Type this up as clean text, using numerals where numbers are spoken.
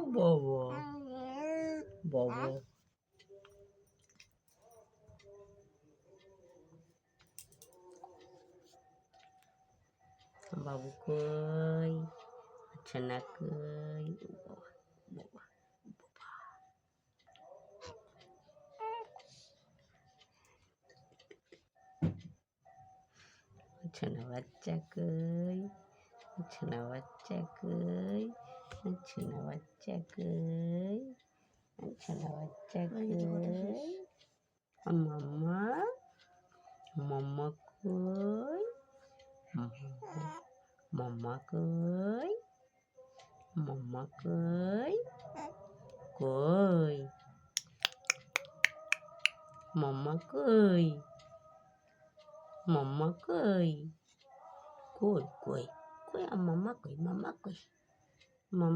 বাবা বাবা বাবু কই আচ্ছা না কই বাবা আচ্ছা না বাচ্চা কই আচ্ছা না বাচ্চা কই আচ্ছা না বাচ্চা কই আচ্ছা না বাচ্চা কই মাম্মা মাম্মা কই মাম্মা কই মাম্মা কই কই মাম্মা কই মাম্মা কই কই কই কই মাম্মা কই মাম্মা কই মাম্মা